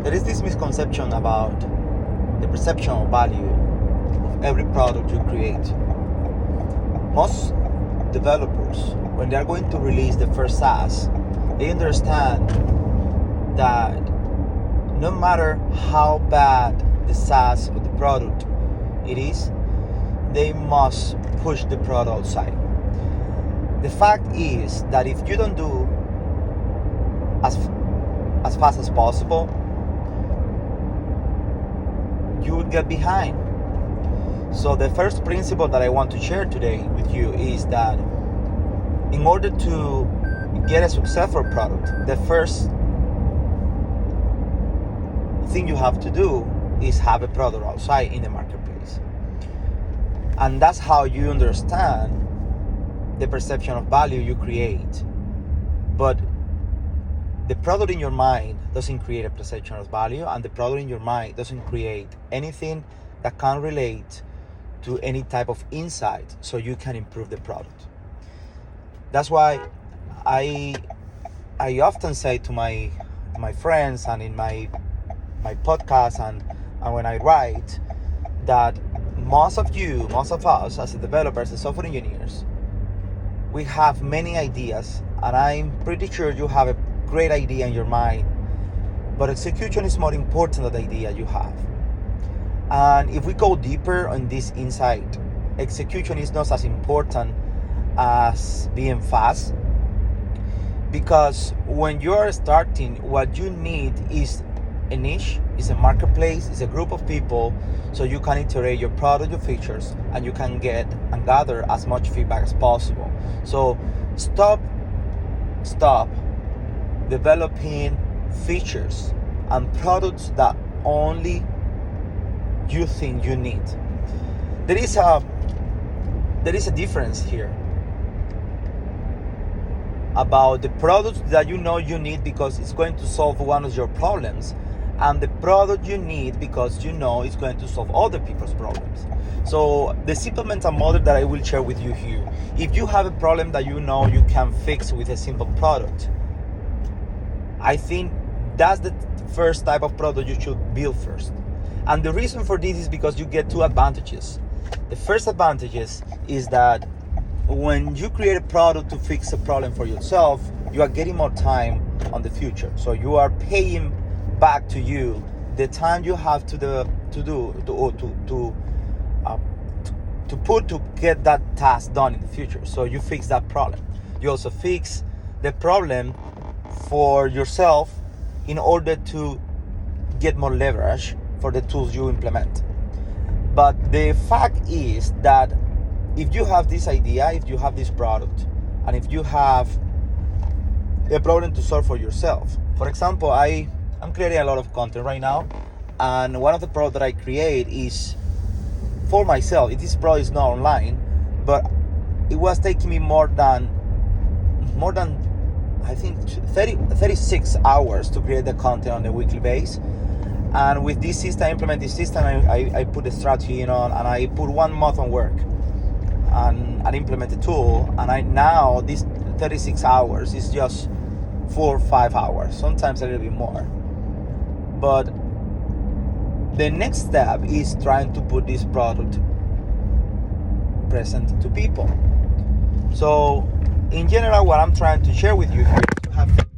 There is this misconception about the perception of value of every product you create. Most developers, when they are going to release the first SaaS, they understand that no matter how bad the SaaS or the product it is, they must push the product outside. The fact is that if you don't do as fast as possible, you will get behind. So the first principle that I want to share today with you is that in order to get a successful product, the first thing you have to do is have a product outside in the marketplace. And that's how you understand the perception of value you create. But the product in your mind doesn't create a perception of value, and the product in your mind doesn't create anything that can relate to any type of insight so you can improve the product. That's why I often say to my friends and in my podcast and when I write that most of us as developers, as software engineers, we have many ideas, and I'm pretty sure you have a great idea in your mind, but execution is more important than the idea you have. And if we go deeper on this insight, execution is not as important as being fast, because when you're starting, what you need is a niche, is a marketplace, is a group of people, so you can iterate your product, your features, and you can get and gather as much feedback as possible. So stop developing features and products that only you think you need. There is a difference here about the product that you know you need because it's going to solve one of your problems, and the product you need because you know it's going to solve other people's problems. So the simple mental model that I will share with you here, if you have a problem that you know you can fix with a simple product, I think that's the first type of product you should build first. And the reason for this is because you get two advantages. The first advantage is that when you create a product to fix a problem for yourself, you are getting more time on the future. So you are paying back to you the time you have to get that task done in the future. So you fix that problem. You also fix the problem for yourself in order to get more leverage for the tools you implement. But the fact is that if you have this idea, if you have this product, and if you have a problem to solve for yourself, for example, I'm creating a lot of content right now, and one of the products that I create is for myself. This product is not online, but it was taking me more than I think 36 hours to create the content on a weekly basis. And with this system, I implement this system, I put the strategy on, and I put 1 month on work and implement the tool, and now this 36 hours is just 4 or 5 hours, sometimes a little bit more. But the next step is trying to put this product present to people. So in general, what I'm trying to share with you here is to have